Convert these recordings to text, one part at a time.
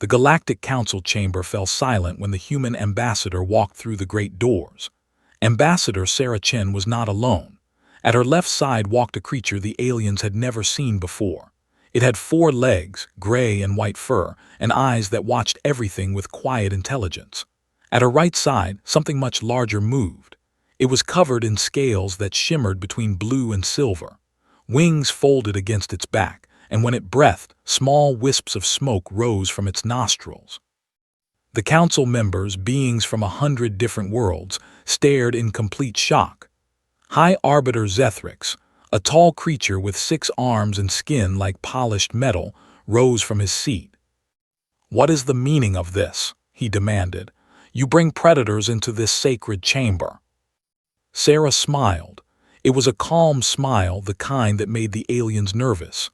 The Galactic Council chamber fell silent when the human ambassador walked through the great doors. Ambassador Sarah Chen was not alone. At her left side walked a creature the aliens had never seen before. It had 4 legs, gray and white fur, and eyes that watched everything with quiet intelligence. At her right side, something much larger moved. It was covered in scales that shimmered between blue and silver. Wings folded against its back, and when it breathed, small wisps of smoke rose from its nostrils. The council members, beings from 100 different worlds, stared in complete shock. High Arbiter Zethrix, a tall creature with 6 arms and skin like polished metal, rose from his seat. "What is the meaning of this?" he demanded. "You bring predators into this sacred chamber." Sarah smiled. It was a calm smile, the kind that made the aliens nervous.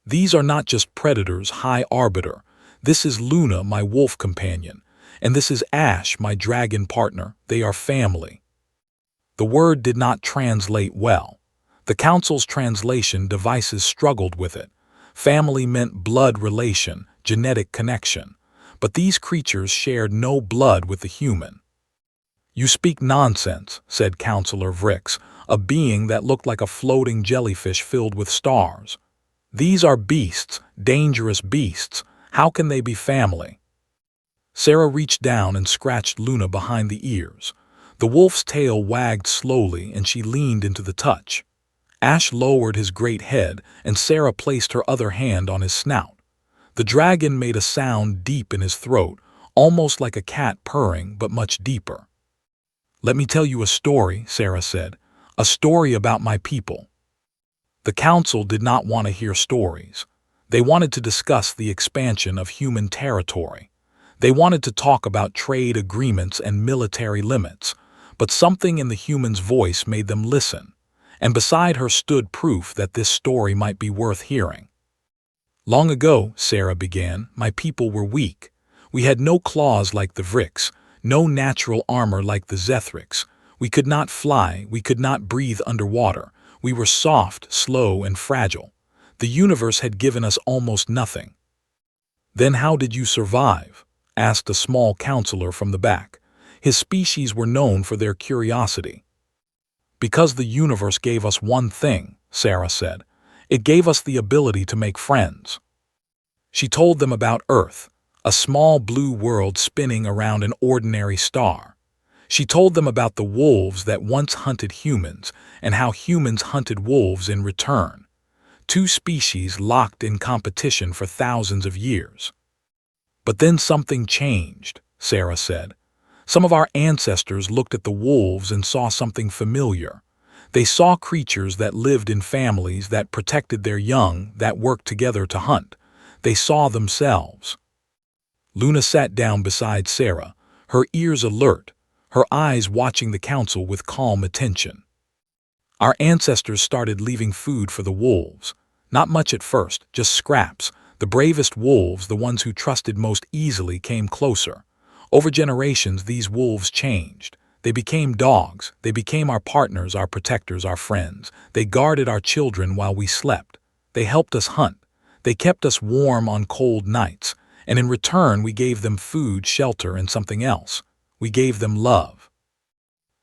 "These are not just predators, High Arbiter. This is Luna, my wolf companion, and this is Ash, my dragon partner. They are family." The word did not translate well. The council's translation devices struggled with it. Family meant blood relation, genetic connection. But these creatures shared no blood with the human. "You speak nonsense," said Counselor Vrix, a being that looked like a floating jellyfish filled with stars. "These are beasts, dangerous beasts. How can they be family?" Sarah reached down and scratched Luna behind the ears. The wolf's tail wagged slowly and she leaned into the touch. Ash lowered his great head and Sarah placed her other hand on his snout. The dragon made a sound deep in his throat, almost like a cat purring, but much deeper. "Let me tell you a story," Sarah said. "A story about my people." The council did not want to hear stories. They wanted to discuss the expansion of human territory. They wanted to talk about trade agreements and military limits, but something in the human's voice made them listen, and beside her stood proof that this story might be worth hearing. "Long ago," Sarah began, "my people were weak. We had no claws like the Vrix, no natural armor like the Zethrix. We could not fly, we could not breathe underwater. We were soft, slow, and fragile. The universe had given us almost nothing." "Then how did you survive?" asked a small counselor from the back. His species were known for their curiosity. "Because the universe gave us one thing," Sarah said. "It gave us the ability to make friends." She told them about Earth, a small blue world spinning around an ordinary star. She told them about the wolves that once hunted humans and how humans hunted wolves in return. 2 species locked in competition for thousands of years. "But then something changed," Sarah said. "Some of our ancestors looked at the wolves and saw something familiar. They saw creatures that lived in families, that protected their young, that worked together to hunt. They saw themselves." Luna sat down beside Sarah, her ears alert, her eyes watching the council with calm attention. "Our ancestors started leaving food for the wolves. Not much at first, just scraps. The bravest wolves, the ones who trusted most easily, came closer. Over generations, these wolves changed. They became dogs. They became our partners, our protectors, our friends. They guarded our children while we slept. They helped us hunt. They kept us warm on cold nights. And in return, we gave them food, shelter, and something else. We gave them love."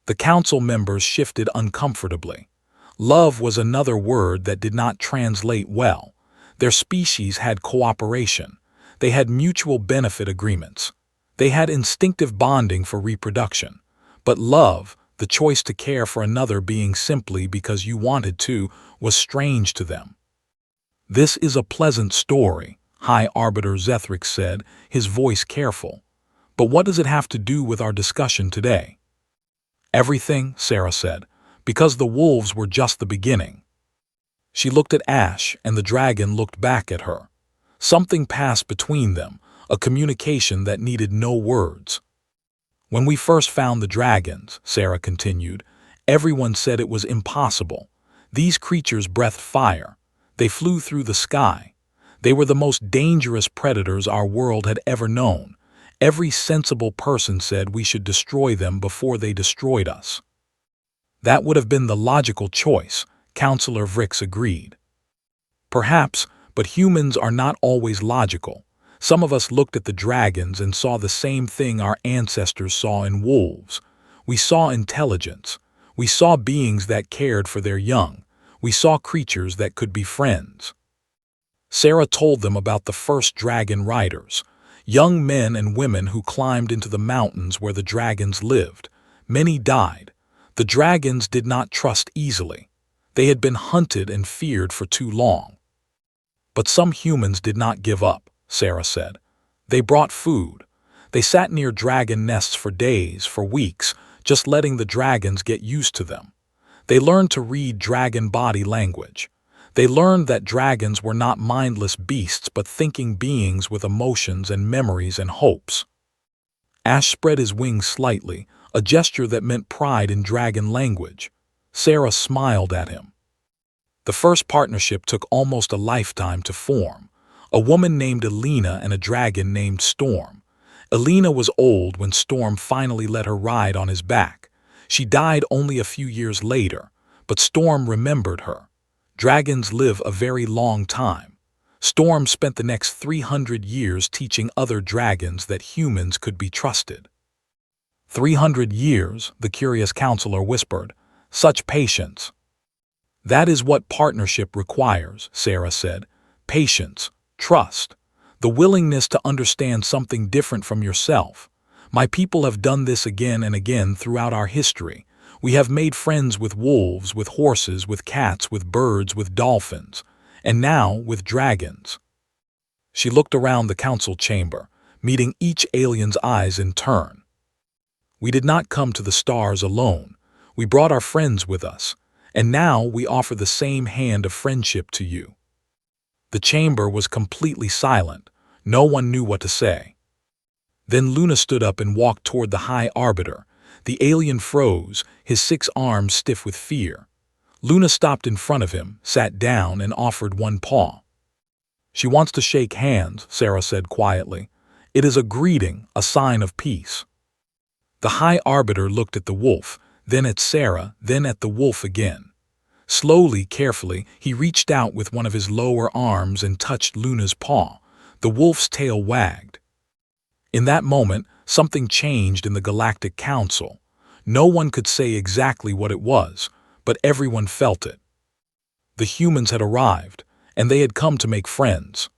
The council members shifted uncomfortably. Love was another word that did not translate well. Their species had cooperation. They had mutual benefit agreements. They had instinctive bonding for reproduction. But love, the choice to care for another being simply because you wanted to, was strange to them. "This is a pleasant story," High Arbiter Zethrix said, his voice careful. "But what does it have to do with our discussion today?" "Everything," Sarah said, "because the wolves were just the beginning." She looked at Ash, and the dragon looked back at her. Something passed between them, a communication that needed no words. "When we first found the dragons," Sarah continued, "everyone said it was impossible. These creatures breathed fire. They flew through the sky. They were the most dangerous predators our world had ever known. Every sensible person said we should destroy them before they destroyed us." "That would have been the logical choice," Counselor Vrix agreed. "Perhaps, but humans are not always logical. Some of us looked at the dragons and saw the same thing our ancestors saw in wolves. We saw intelligence. We saw beings that cared for their young. We saw creatures that could be friends. Sarah told them about the first dragon riders, young men and women who climbed into the mountains where the dragons lived. Many died. The dragons did not trust easily. They had been hunted and feared for too long. But some humans did not give up, Sarah said. They brought food. They sat near dragon nests for days, for weeks, just letting the dragons get used to them. They learned to read dragon body language. They learned that dragons were not mindless beasts but thinking beings with emotions and memories and hopes. Ash spread his wings slightly, a gesture that meant pride in dragon language. Sarah smiled at him. The first partnership took almost a lifetime to form. A woman named Elena and a dragon named Storm. Elena was old when Storm finally let her ride on his back. She died only a few years later, but Storm remembered her. Dragons live a very long time. Storm spent the next 300 years teaching other dragons that humans could be trusted. 300 years, the curious counselor whispered. Such patience. That is what partnership requires, Sarah said. Patience, trust, the willingness to understand something different from yourself. My people have done this again and again throughout our history. We have made friends with wolves, with horses, with cats, with birds, with dolphins, and now with dragons. She looked around the council chamber, meeting each alien's eyes in turn. We did not come to the stars alone. We brought our friends with us, and now we offer the same hand of friendship to you. The chamber was completely silent. No one knew what to say. Then Luna stood up and walked toward the High Arbiter. The alien froze, his 6 arms stiff with fear. Luna stopped in front of him, sat down, and offered one paw. She wants to shake hands, Sarah said quietly. It is a greeting, a sign of peace. The High Arbiter looked at the wolf, then at Sarah, then at the wolf again. Slowly, carefully, he reached out with one of his lower arms and touched Luna's paw. The wolf's tail wagged. In that moment, something changed in the Galactic Council. No one could say exactly what it was, but everyone felt it. The humans had arrived, and they had come to make friends.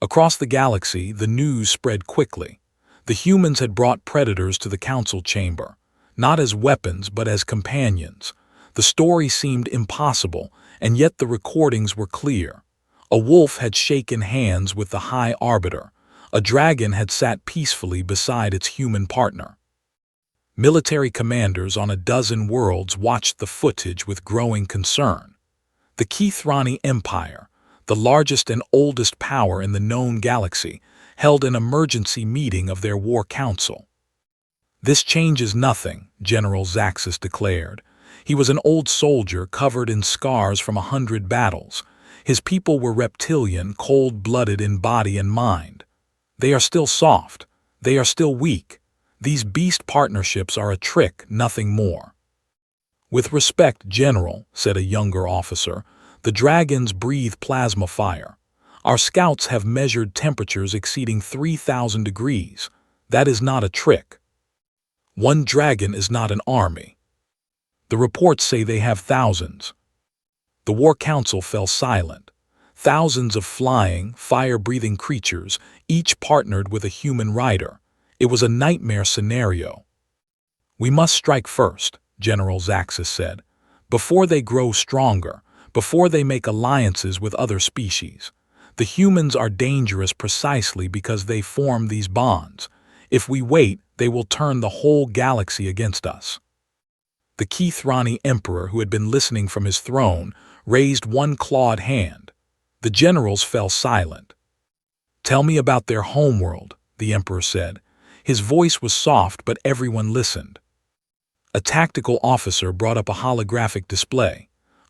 Across the galaxy, the news spread quickly. The humans had brought predators to the council chamber, not as weapons but as companions. The story seemed impossible, and yet the recordings were clear. A wolf had shaken hands with the High Arbiter. A dragon had sat peacefully beside its human partner. Military commanders on a dozen worlds watched the footage with growing concern. The Keithrani Empire, the largest and oldest power in the known galaxy, held an emergency meeting of their war council. This changes nothing, General Zaxxas declared. He was an old soldier covered in scars from 100 battles. His people were reptilian, cold-blooded in body and mind. They are still soft. They are still weak. These beast partnerships are a trick, nothing more. With respect, General, said a younger officer, the dragons breathe plasma fire. Our scouts have measured temperatures exceeding 3,000 degrees. That is not a trick. One dragon is not an army. The reports say they have thousands. The War Council fell silent. Thousands of flying, fire-breathing creatures, each partnered with a human rider. It was a nightmare scenario. We must strike first, General Zaxxas said, before they grow stronger, before they make alliances with other species. The humans are dangerous precisely because they form these bonds. If we wait, they will turn the whole galaxy against us. The Keithrani Emperor, who had been listening from his throne, raised one clawed hand. The generals fell silent. Tell me about their homeworld, the Emperor said. His voice was soft, but everyone listened. A tactical officer brought up a holographic display.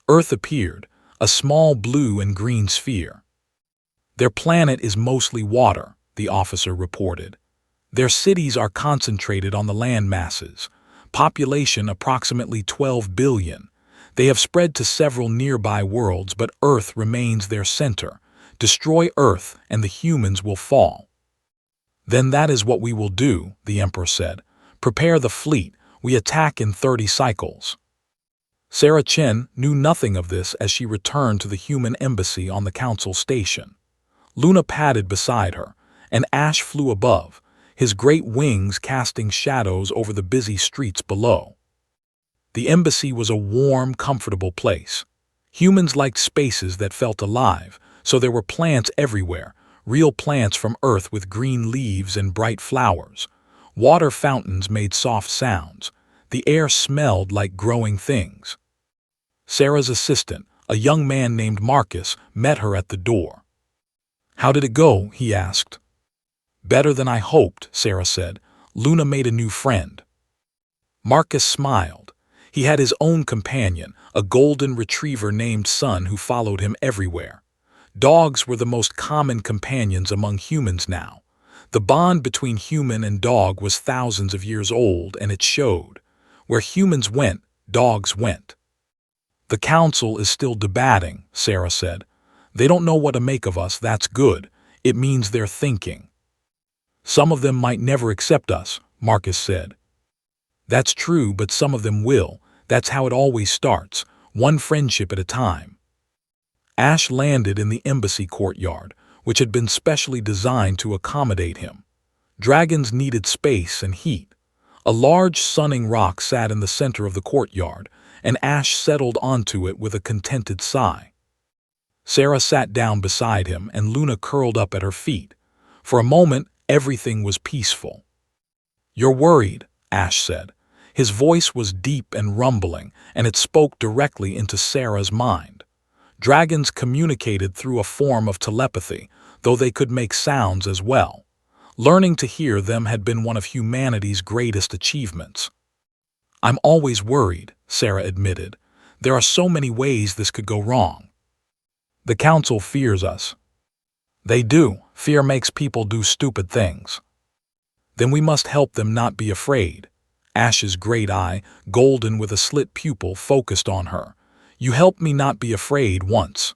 Earth appeared, a small blue and green sphere. Their planet is mostly water, the officer reported. Their cities are concentrated on the land masses. Population approximately 12 billion. They have spread to several nearby worlds, but Earth remains their center. Destroy Earth and the humans will fall. Then that is what we will do, the Emperor said. Prepare the fleet. We attack in 30 cycles. Sarah Chen knew nothing of this as she returned to the human embassy on the council station. Luna padded beside her, and Ash flew above, his great wings casting shadows over the busy streets below. The embassy was a warm, comfortable place. Humans liked spaces that felt alive, so there were plants everywhere, real plants from Earth with green leaves and bright flowers. Water fountains made soft sounds. The air smelled like growing things. Sarah's assistant, a young man named Marcus, met her at the door. "How did it go?" he asked. "Better than I hoped," Sarah said. "Luna made a new friend." Marcus smiled. He had his own companion, a golden retriever named Sun who followed him everywhere. Dogs were the most common companions among humans now. The bond between human and dog was thousands of years old, and it showed. Where humans went, dogs went. "The council is still debating," Sarah said. "They don't know what to make of us, that's good. It means they're thinking." "Some of them might never accept us," Marcus said. "That's true, but some of them will. That's how it always starts, one friendship at a time." Ash landed in the embassy courtyard, which had been specially designed to accommodate him. Dragons needed space and heat. A large sunning rock sat in the center of the courtyard, and Ash settled onto it with a contented sigh. Sarah sat down beside him, and Luna curled up at her feet. For a moment, everything was peaceful. "You're worried," Ash said. His voice was deep and rumbling, and it spoke directly into Sarah's mind. Dragons communicated through a form of telepathy, though they could make sounds as well. Learning to hear them had been one of humanity's greatest achievements. "I'm always worried," Sarah admitted. "There are so many ways this could go wrong." "The council fears us." "They do. Fear makes people do stupid things." "Then we must help them not be afraid." Ash's great eye, golden with a slit pupil, focused on her. "You helped me not be afraid once."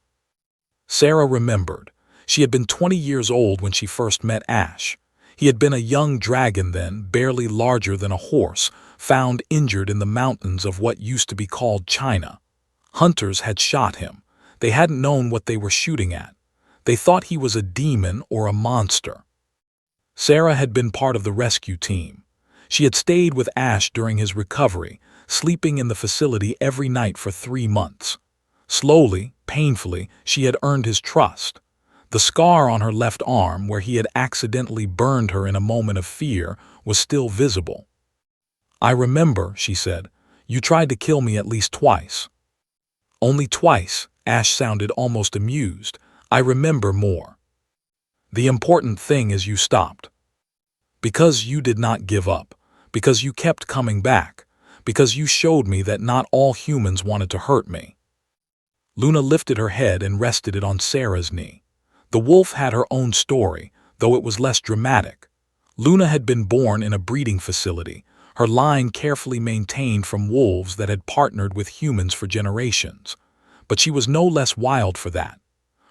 Sarah remembered. She had been 20 years old when she first met Ash. He had been a young dragon then, barely larger than a horse, found injured in the mountains of what used to be called China. Hunters had shot him. They hadn't known what they were shooting at. They thought he was a demon or a monster. Sarah had been part of the rescue team. She had stayed with Ash during his recovery, sleeping in the facility every night for 3 months. Slowly, painfully, she had earned his trust. The scar on her left arm, where he had accidentally burned her in a moment of fear, was still visible. "I remember," she said. "You tried to kill me at least twice." "Only twice," Ash sounded almost amused. "I remember more. The important thing is you stopped. Because you did not give up. Because you kept coming back. Because you showed me that not all humans wanted to hurt me." Luna lifted her head and rested it on Sarah's knee. The wolf had her own story, though it was less dramatic. Luna had been born in a breeding facility, her line carefully maintained from wolves that had partnered with humans for generations. But she was no less wild for that.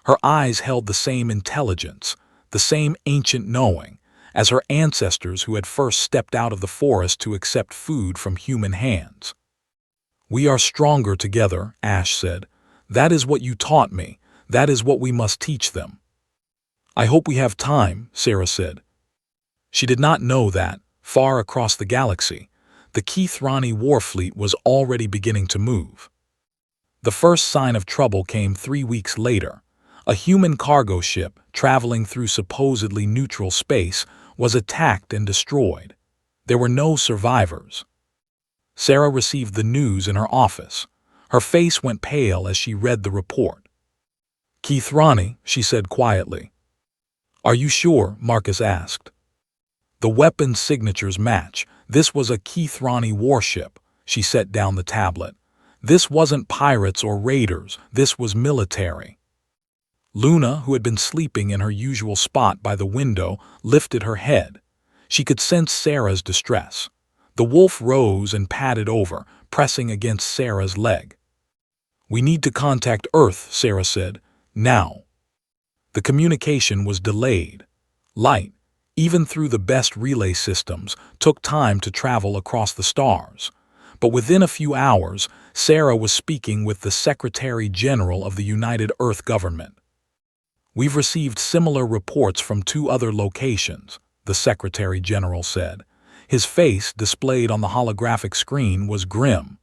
Her eyes held the same intelligence, the same ancient knowing, as her ancestors who had first stepped out of the forest to accept food from human hands. "We are stronger together," Ash said. "That is what you taught me. That is what we must teach them." "I hope we have time," Sarah said. She did not know that, far across the galaxy, the Keithrani war fleet was already beginning to move. The first sign of trouble came 3 weeks later. A human cargo ship, traveling through supposedly neutral space, was attacked and destroyed. There were no survivors. Sarah received the news in her office. Her face went pale as she read the report. "Keithrani," she said quietly. "Are you sure?" Marcus asked. "The weapon signatures match. This was a Keithrani warship." She set down the tablet. "This wasn't pirates or raiders. This was military." Luna, who had been sleeping in her usual spot by the window, lifted her head. She could sense Sarah's distress. The wolf rose and padded over, pressing against Sarah's leg. "We need to contact Earth," Sarah said. "Now." The communication was delayed. Light, even through the best relay systems, took time to travel across the stars. But within a few hours, Sarah was speaking with the Secretary General of the United Earth Government. "We've received similar reports from 2 other locations," the Secretary General said. His face, displayed on the holographic screen, was grim.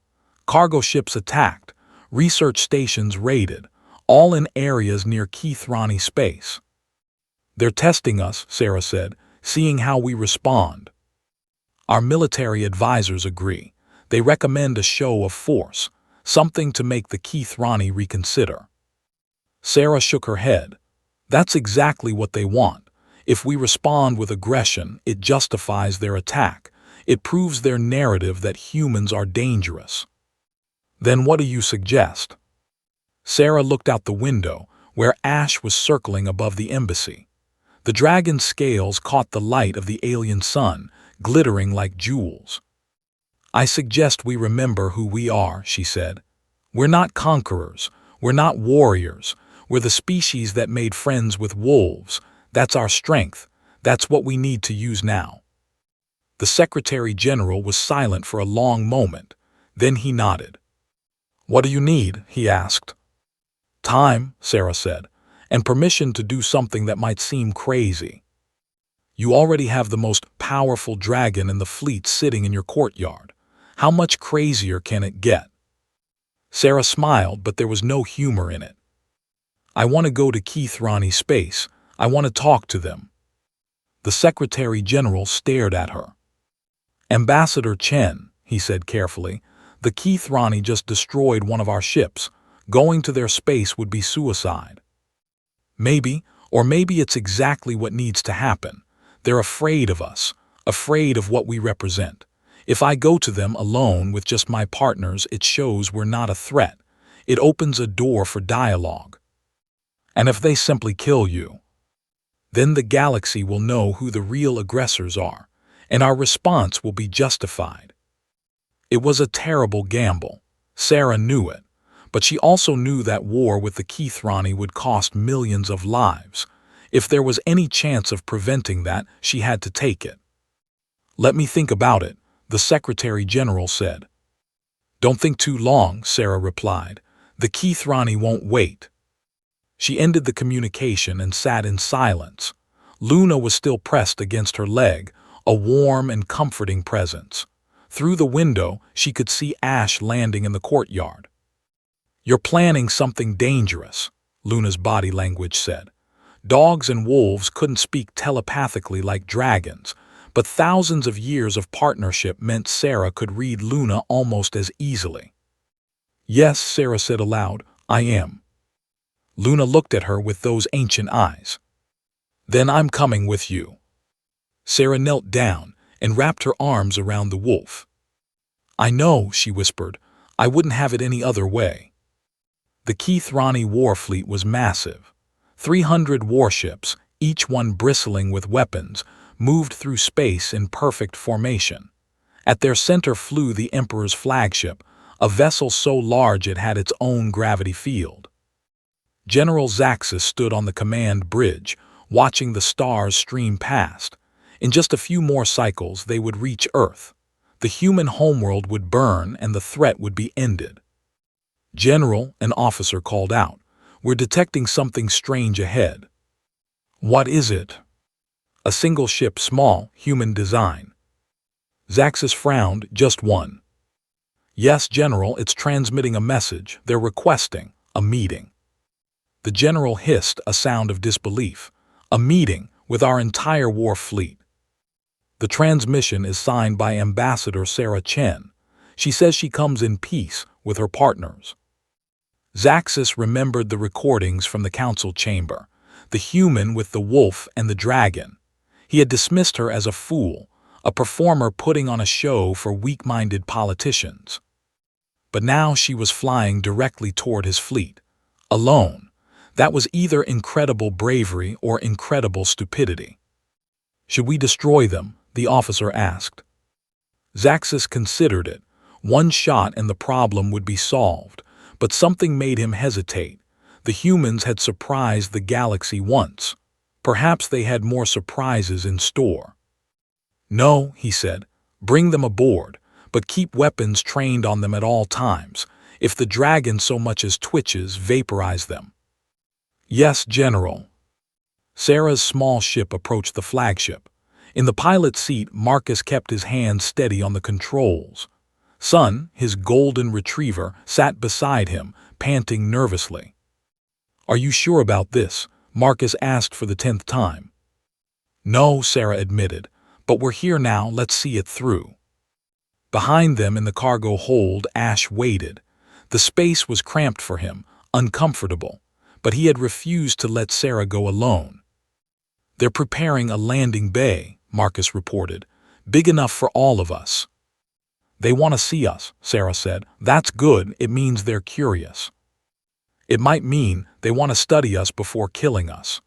"Cargo ships attacked, research stations raided, all in areas near Keithrani space." "They're testing us," Sarah said, "seeing how we respond." "Our military advisors agree. They recommend a show of force, something to make the Keithrani reconsider." Sarah shook her head. "That's exactly what they want. If we respond with aggression, it justifies their attack. It proves their narrative that humans are dangerous." "Then what do you suggest?" Sarah looked out the window, where ash was circling above the embassy. The dragon's scales caught the light of the alien sun, glittering like jewels. "I suggest we remember who we are," she said. "We're not conquerors. We're not warriors. We're the species that made friends with wolves. That's our strength. That's what we need to use now." The Secretary General was silent for a long moment. Then he nodded. "What do you need?" he asked. "Time," Sarah said, "and permission to do something that might seem crazy. You already have the most powerful dragon in the fleet sitting in your courtyard. How much crazier can it get?" Sarah smiled, but there was no humor in it. "I want to go to Keithrani space. I want to talk to them." The Secretary General stared at her. "Ambassador Chen," he said carefully, "the Keithrani just destroyed one of our ships. Going to their space would be suicide." "Maybe, or maybe it's exactly what needs to happen. They're afraid of us, afraid of what we represent. If I go to them alone with just my partners, it shows we're not a threat. It opens a door for dialogue. And if they simply kill you, then the galaxy will know who the real aggressors are, and our response will be justified." It was a terrible gamble. Sarah knew it, but she also knew that war with the Keithrani would cost millions of lives. If there was any chance of preventing that, she had to take it. "Let me think about it," the Secretary General said. "Don't think too long," Sarah replied. "The Keithrani won't wait." She ended the communication and sat in silence. Luna was still pressed against her leg, a warm and comforting presence. Through the window, she could see ash landing in the courtyard. "You're planning something dangerous," Luna's body language said. Dogs and wolves couldn't speak telepathically like dragons, but thousands of years of partnership meant Sarah could read Luna almost as easily. "Yes," Sarah said aloud, "I am." Luna looked at her with those ancient eyes. "Then I'm coming with you." Sarah knelt down and wrapped her arms around the wolf. "I know," she whispered. "I wouldn't have it any other way." The Keithrani war fleet was massive. 300 warships, each one bristling with weapons, moved through space in perfect formation. At their center flew the Emperor's flagship, a vessel so large it had its own gravity field. General Zaxxas stood on the command bridge, watching the stars stream past. In just a few more cycles, they would reach Earth. The human homeworld would burn and the threat would be ended. "General," an officer called out, "we're detecting something strange ahead." "What is it?" "A single ship, small, human design." Zaxxas frowned. "Just one." "Yes, General, it's transmitting a message. They're requesting a meeting." The general hissed, a sound of disbelief. "A meeting with our entire war fleet." "The transmission is signed by Ambassador Sarah Chen. She says she comes in peace with her partners." Zaxxas remembered the recordings from the council chamber, the human with the wolf and the dragon. He had dismissed her as a fool, a performer putting on a show for weak-minded politicians. But now she was flying directly toward his fleet, alone. That was either incredible bravery or incredible stupidity. "Should we destroy them?" the officer asked. Zaxxas considered it. One shot and the problem would be solved, but something made him hesitate. The humans had surprised the galaxy once. Perhaps they had more surprises in store. "No," he said, "bring them aboard, but keep weapons trained on them at all times. If the dragon so much as twitches, vaporize them." "Yes, General." Sarah's small ship approached the flagship. In the pilot's seat, Marcus kept his hands steady on the controls. Sun, his golden retriever, sat beside him, panting nervously. "Are you sure about this?" Marcus asked for the 10th time. "No," Sarah admitted, "but we're here now, let's see it through." Behind them in the cargo hold, Ash waited. The space was cramped for him, uncomfortable, but he had refused to let Sarah go alone. "They're preparing a landing bay," Marcus reported, "big enough for all of us." "They want to see us," Sarah said. "That's good, it means they're curious." "It might mean they want to study us before killing us."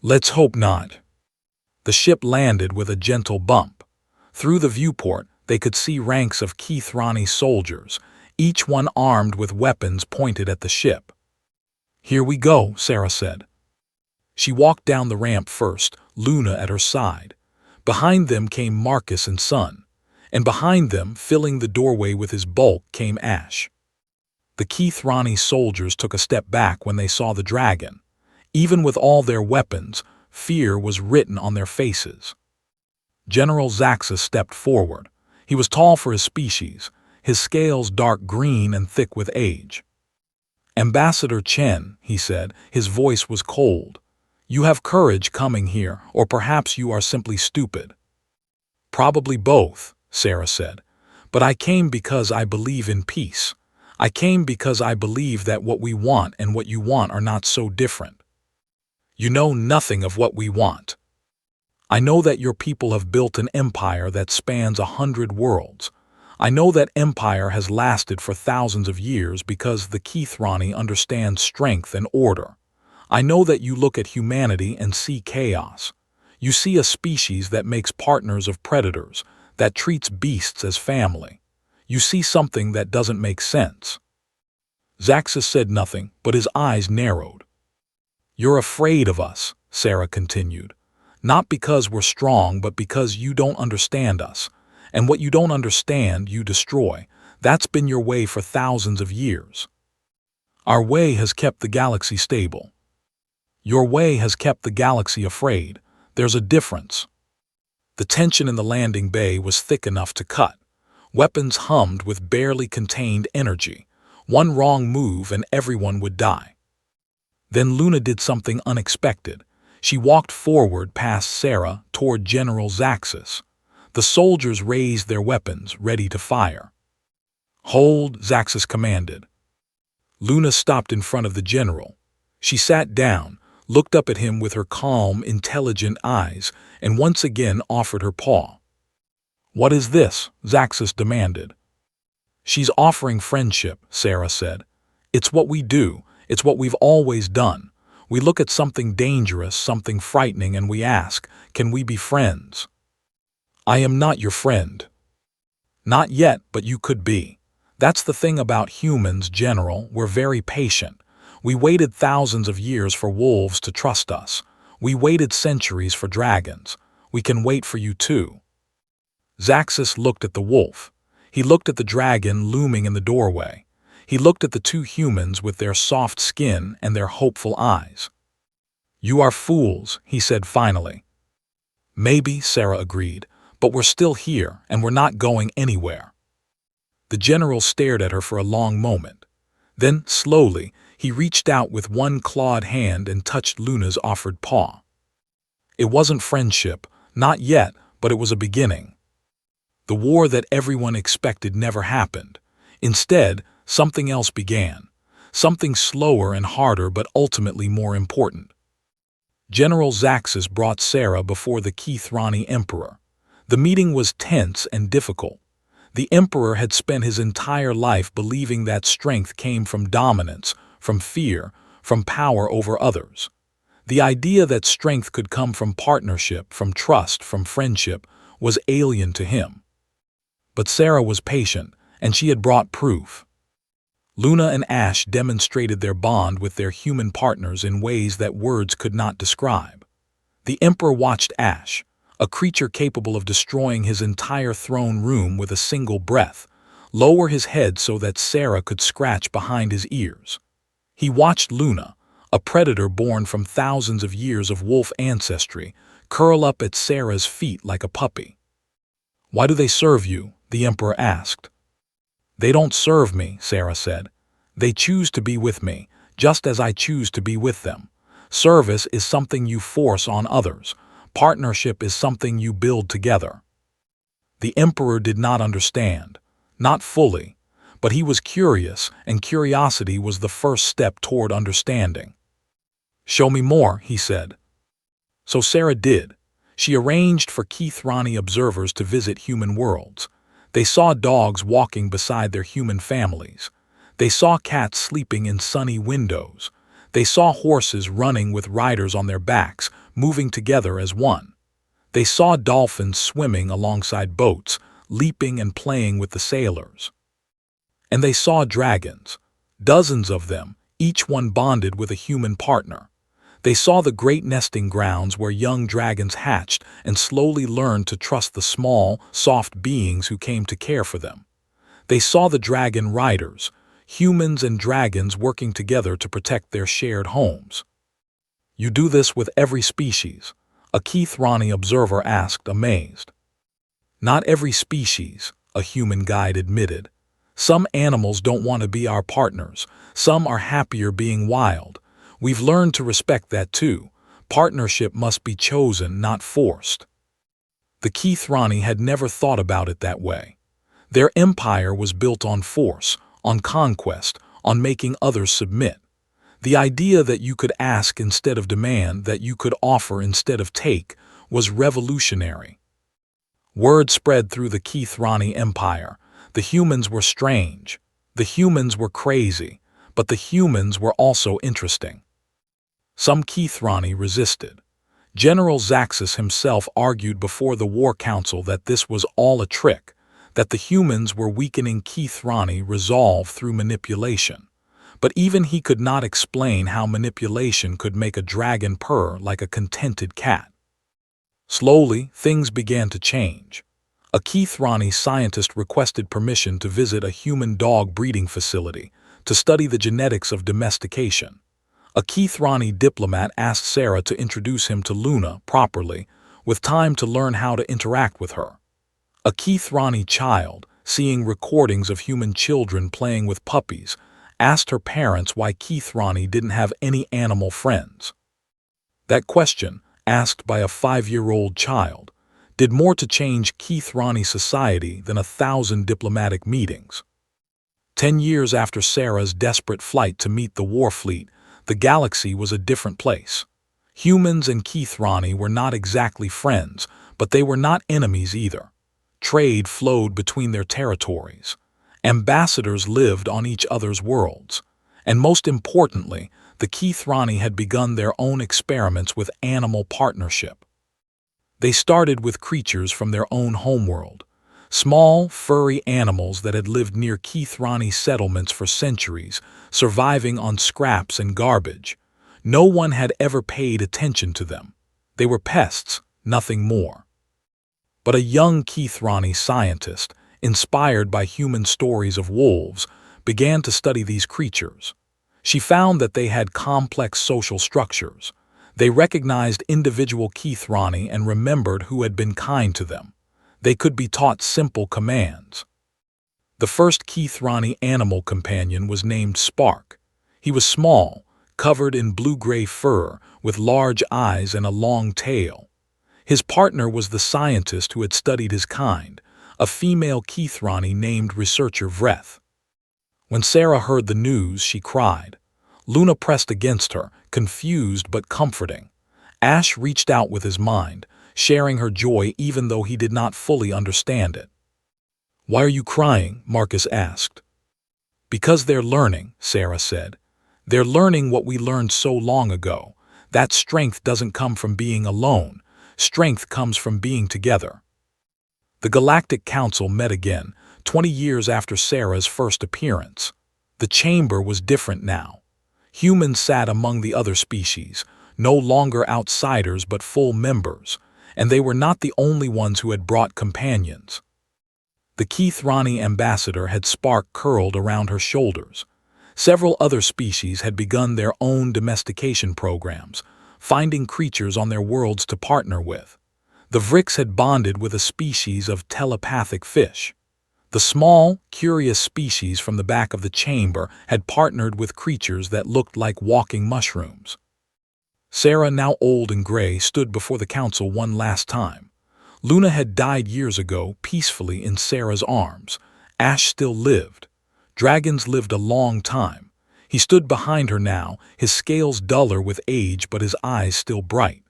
"Let's hope not." The ship landed with a gentle bump. Through the viewport, they could see ranks of Keithrani soldiers, each one armed with weapons pointed at the ship. "Here we go," Sarah said. She walked down the ramp first, Luna at her side. Behind them came Marcus and Sun, and behind them, filling the doorway with his bulk, came Ash. The Keithrani soldiers took a step back when they saw the dragon. Even with all their weapons, fear was written on their faces. General Zaxxas stepped forward. He was tall for his species, his scales dark green and thick with age. "Ambassador Chen," he said, his voice was cold. "You have courage coming here, or perhaps you are simply stupid." "Probably both," Sarah said. "But I came because I believe in peace. I came because I believe that what we want and what you want are not so different." "You know nothing of what we want." "I know that your people have built an empire that spans 100 worlds. I know that empire has lasted for thousands of years because the Keithrani understand strength and order. I know that you look at humanity and see chaos. You see a species that makes partners of predators, that treats beasts as family. You see something that doesn't make sense." Zaxxas said nothing, but his eyes narrowed. "You're afraid of us," Sarah continued. "Not because we're strong, but because you don't understand us. And what you don't understand, you destroy. That's been your way for thousands of years. Our way has kept the galaxy stable. Your way has kept the galaxy afraid. There's a difference." The tension in the landing bay was thick enough to cut. Weapons hummed with barely contained energy. One wrong move and everyone would die. Then Luna did something unexpected. She walked forward past Sarah toward General Zaxxas. The soldiers raised their weapons, ready to fire. "Hold," Zaxxas commanded. Luna stopped in front of the general. She sat down, looked up at him with her calm, intelligent eyes, and once again offered her paw. "What is this?" Zaxxas demanded. "She's offering friendship," Sarah said. "It's what we do. It's what we've always done. We look at something dangerous, something frightening, and we ask, can we be friends?" "I am not your friend." "Not yet, but you could be. That's the thing about humans, General. We're very patient. We waited thousands of years for wolves to trust us. We waited centuries for dragons. We can wait for you too." Zaxxas looked at the wolf. He looked at the dragon looming in the doorway. He looked at the two humans with their soft skin and their hopeful eyes. "You are fools," he said finally. "Maybe," Sarah agreed, "but we're still here and we're not going anywhere." The general stared at her for a long moment. Then, slowly, he reached out with one clawed hand and touched Luna's offered paw. It wasn't friendship, not yet, but it was a beginning. The war that everyone expected never happened. Instead, something else began. Something slower and harder, but ultimately more important. General Zaxxas brought Sarah before the Keithrani Emperor. The meeting was tense and difficult. The Emperor had spent his entire life believing that strength came from dominance, from fear, from power over others. The idea that strength could come from partnership, from trust, from friendship, was alien to him. But Sarah was patient, and she had brought proof. Luna and Ash demonstrated their bond with their human partners in ways that words could not describe. The Emperor watched Ash, a creature capable of destroying his entire throne room with a single breath, lower his head so that Sarah could scratch behind his ears. He watched Luna, a predator born from thousands of years of wolf ancestry, curl up at Sarah's feet like a puppy. "Why do they serve you?" the Emperor asked. "They don't serve me," Sarah said. "They choose to be with me, just as I choose to be with them. Service is something you force on others. Partnership is something you build together." The Emperor did not understand, not fully, but he was curious, and curiosity was the first step toward understanding. "Show me more," he said. So Sarah did. She arranged for Keithrani observers to visit human worlds. They saw dogs walking beside their human families. They saw cats sleeping in sunny windows. They saw horses running with riders on their backs, moving together as one. They saw dolphins swimming alongside boats, leaping and playing with the sailors. And they saw dragons, dozens of them, each one bonded with a human partner. They saw the great nesting grounds where young dragons hatched and slowly learned to trust the small, soft beings who came to care for them. They saw the dragon riders, humans and dragons working together to protect their shared homes. "You do this with every species?" a Keithrani observer asked, amazed. "Not every species," a human guide admitted. "Some animals don't want to be our partners. Some are happier being wild. We've learned to respect that too. Partnership must be chosen, not forced." The Keithrani had never thought about it that way. Their empire was built on force, on conquest, on making others submit. The idea that you could ask instead of demand, that you could offer instead of take, was revolutionary. Word spread through the Keithrani empire. The humans were strange. The humans were crazy. But the humans were also interesting. Some Keithrani resisted. General Zaxxas himself argued before the War Council that this was all a trick, that the humans were weakening Keithrani resolve through manipulation. But even he could not explain how manipulation could make a dragon purr like a contented cat. Slowly, things began to change. A Keithrani scientist requested permission to visit a human dog breeding facility to study the genetics of domestication. A Keithrani diplomat asked Sarah to introduce him to Luna properly, with time to learn how to interact with her. A Keithrani child, seeing recordings of human children playing with puppies, asked her parents why Keithrani didn't have any animal friends. That question, asked by a 5-year-old child, did more to change Keithrani society than 1,000 diplomatic meetings. 10 years after Sarah's desperate flight to meet the war fleet, the galaxy was a different place. Humans and Keithrani were not exactly friends, but they were not enemies either. Trade flowed between their territories. Ambassadors lived on each other's worlds. And most importantly, the Keithrani had begun their own experiments with animal partnership. They started with creatures from their own homeworld. Small, furry animals that had lived near Keithrani settlements for centuries, surviving on scraps and garbage. No one had ever paid attention to them. They were pests, nothing more. But a young Keithrani scientist, inspired by human stories of wolves, began to study these creatures. She found that they had complex social structures. They recognized individual Keithrani and remembered who had been kind to them. They could be taught simple commands. The first Keithrani animal companion was named Spark. He was small, covered in blue-gray fur, with large eyes and a long tail. His partner was the scientist who had studied his kind, a female Keithrani named Researcher Vreth. When Sarah heard the news, she cried. Luna pressed against her, confused but comforting. Ash reached out with his mind, sharing her joy even though he did not fully understand it. "Why are you crying?" Marcus asked. "Because they're learning," Sarah said. "They're learning what we learned so long ago. That strength doesn't come from being alone. Strength comes from being together." The Galactic Council met again, 20 years after Sarah's first appearance. The chamber was different now. Humans sat among the other species, no longer outsiders but full members, and they were not the only ones who had brought companions. The Keithrani ambassador had spark curled around her shoulders. Several other species had begun their own domestication programs, finding creatures on their worlds to partner with. The Vrix had bonded with a species of telepathic fish. The small, curious species from the back of the chamber had partnered with creatures that looked like walking mushrooms. Sarah, now old and gray, stood before the council one last time. Luna had died years ago, peacefully in Sarah's arms. Ash still lived. Dragons lived a long time. He stood behind her now, his scales duller with age but his eyes still bright.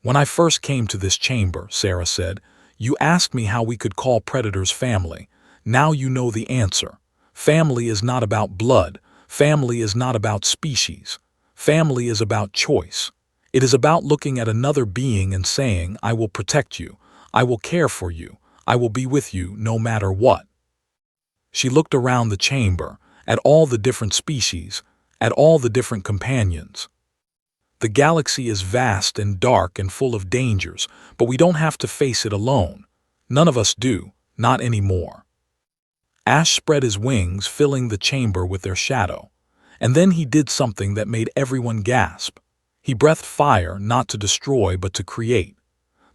"When I first came to this chamber," Sarah said, "you asked me how we could call predators family. Now you know the answer. Family is not about blood. Family is not about species. Family is about choice. It is about looking at another being and saying, 'I will protect you. I will care for you. I will be with you no matter what.'" She looked around the chamber, at all the different species, at all the different companions. "The galaxy is vast and dark and full of dangers, but we don't have to face it alone. None of us do, not anymore." Ash spread his wings, filling the chamber with their shadow. And then he did something that made everyone gasp. He breathed fire, not to destroy but to create.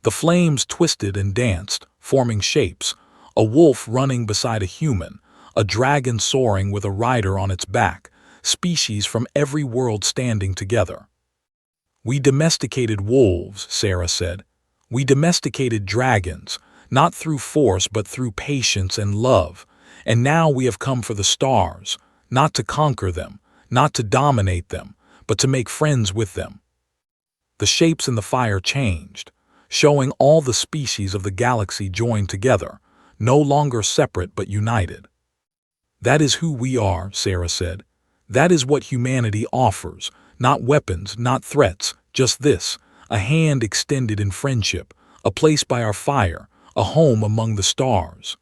The flames twisted and danced, forming shapes: a wolf running beside a human, a dragon soaring with a rider on its back, species from every world standing together. "We domesticated wolves," Sarah said. "We domesticated dragons, not through force but through patience and love. And now we have come for the stars, not to conquer them, not to dominate them, but to make friends with them." The shapes in the fire changed, showing all the species of the galaxy joined together, no longer separate but united. "That is who we are," Sarah said. "That is what humanity offers, not weapons, not threats, just this, a hand extended in friendship, a place by our fire, a home among the stars."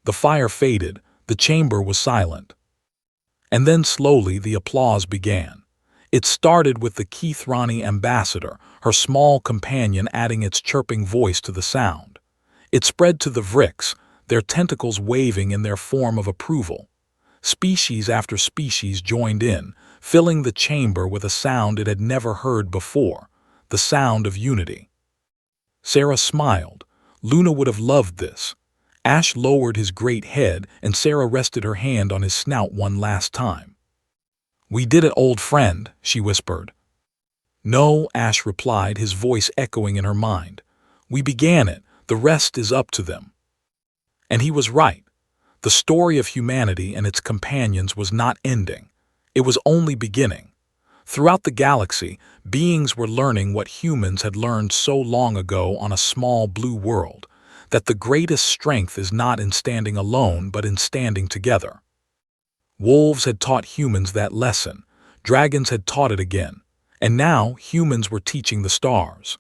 The fire faded, the chamber was silent. And then slowly the applause began. It started with the Keithrani ambassador, her small companion adding its chirping voice to the sound. It spread to the Vrix, their tentacles waving in their form of approval. Species after species joined in, filling the chamber with a sound it had never heard before, the sound of unity. Sarah smiled. Luna would have loved this. Ash lowered his great head and Sarah rested her hand on his snout one last time. "We did it, old friend," she whispered. "No," Ash replied, his voice echoing in her mind. "We began it. The rest is up to them." And he was right. The story of humanity and its companions was not ending. It was only beginning. Throughout the galaxy, beings were learning what humans had learned so long ago on a small blue world, that the greatest strength is not in standing alone but in standing together. Wolves had taught humans that lesson, dragons had taught it again, and now humans were teaching the stars.